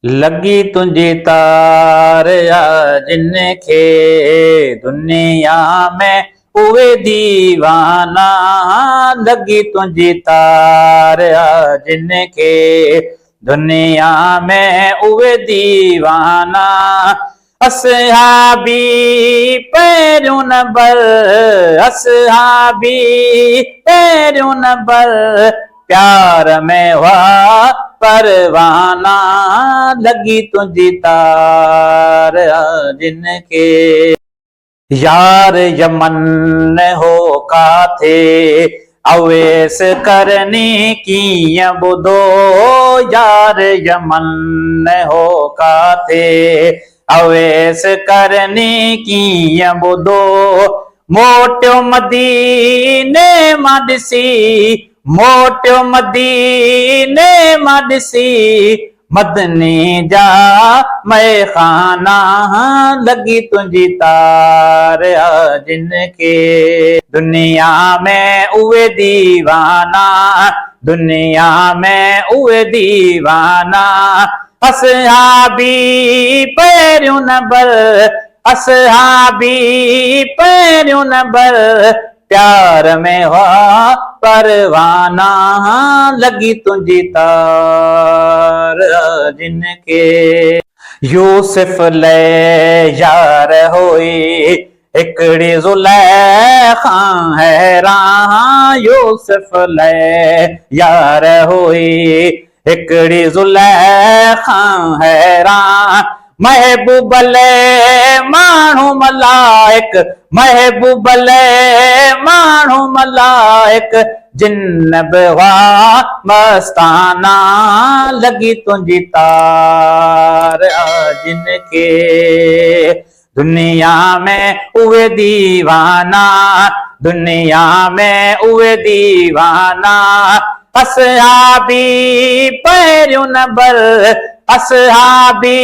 लगी तुझी तार जिनखे दुनिया में उवे दीवाना। लगी तुझी तार जिनखे दुनिया में उवे दीवाना। असहाबी पैरियों नंबर, असहाबी पैरियों नंबर, प्यार में हुआ परवाना। लगी तुझी तार जिनके यार यमन हो काथे अवेस करनी कीअं ॿुधो। यार यमन हो काथे अवेस करनी कीअं ॿुधो। मोटियो मदीने मां ॾिसी, मोटियो मदीने मां ॾिसी, मदनी जा मैखाना। लगी तुझी तार जिनके दुनिया में उवे दीवाना, दुनिया में उवे दीवाना। असहाबी पैरियों नंबर, असहाबी पैरियों नंबर, प्यार में हुआ परवाना। लगी तुझी तार जिनके यूसुफ ले यार होई हिकड़ी ज़ुलैखा हैरान। यूसुफ ले यार होई हिकड़ी ज़ुलैखा हैरान। महबूब ले माण्हू मलाइक, महबूब ले माण्हू मलाइक, जिन्न बि हुआ मस्ताना। लगी तुझी तार जिनके दुनिया में उवे दीवाना, दुनिया में उवे दीवाना। असहाबी पैरियों नंबर, असहाबी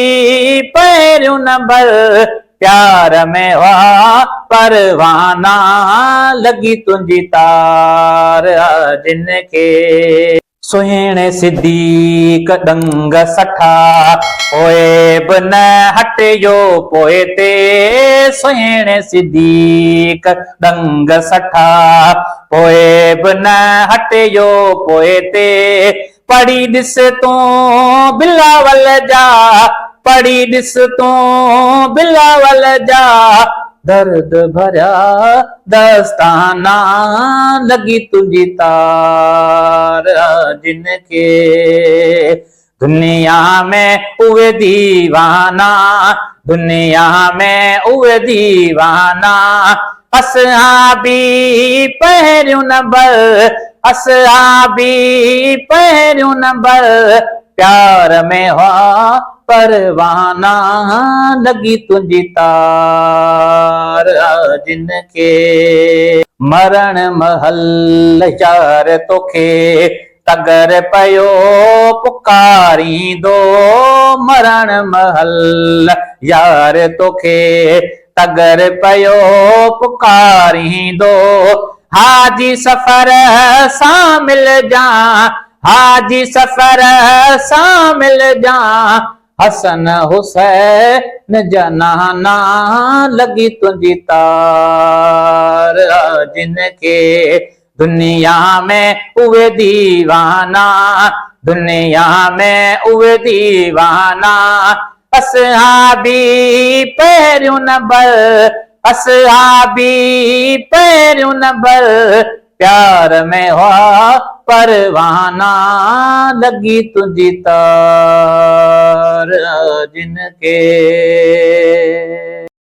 पैरियों नंबर, प्यार में हुआ परवाना। लगी तुझी तार जिनके सुहिणे सिद्दीक डंग सठा पोए बि न हटियो पोए ते। सुहिणे सिद्दीक डंग सठा पोए बि न हटियो पोए ते। पढ़ी ॾिस तूं बिलावल जा, पढ़ी ॾिस तूं बिलावल जा, दर्द भरिया दस्ताना। लगी तुझी तार जिनके दुनिया में उवे दीवाना, दुनिया में उवे दीवाना। असहाबी पैरियों नंबर, असहाबी पैरियों नंबर, प्यार में हुआ परवाना। लगी तुझी तार जिनके मरण महल यार तोखे तगर पयो पुकारींदो। मरण महल यार तोखे तगर पयो पुकारींदो। हाजी सफर सां मिल जा, हाजी सफर सां मिल जा, हसन हुसैन जनाना। लगी तुझी तार जिनके दुनिया में उवे दीवाना, दुनिया में उवे दीवाना। असहाबी पैरियों नंबर, असहाबी पैरियों नंबर, प्यार में हुआ परवाना। लगी तुझी तार जिनके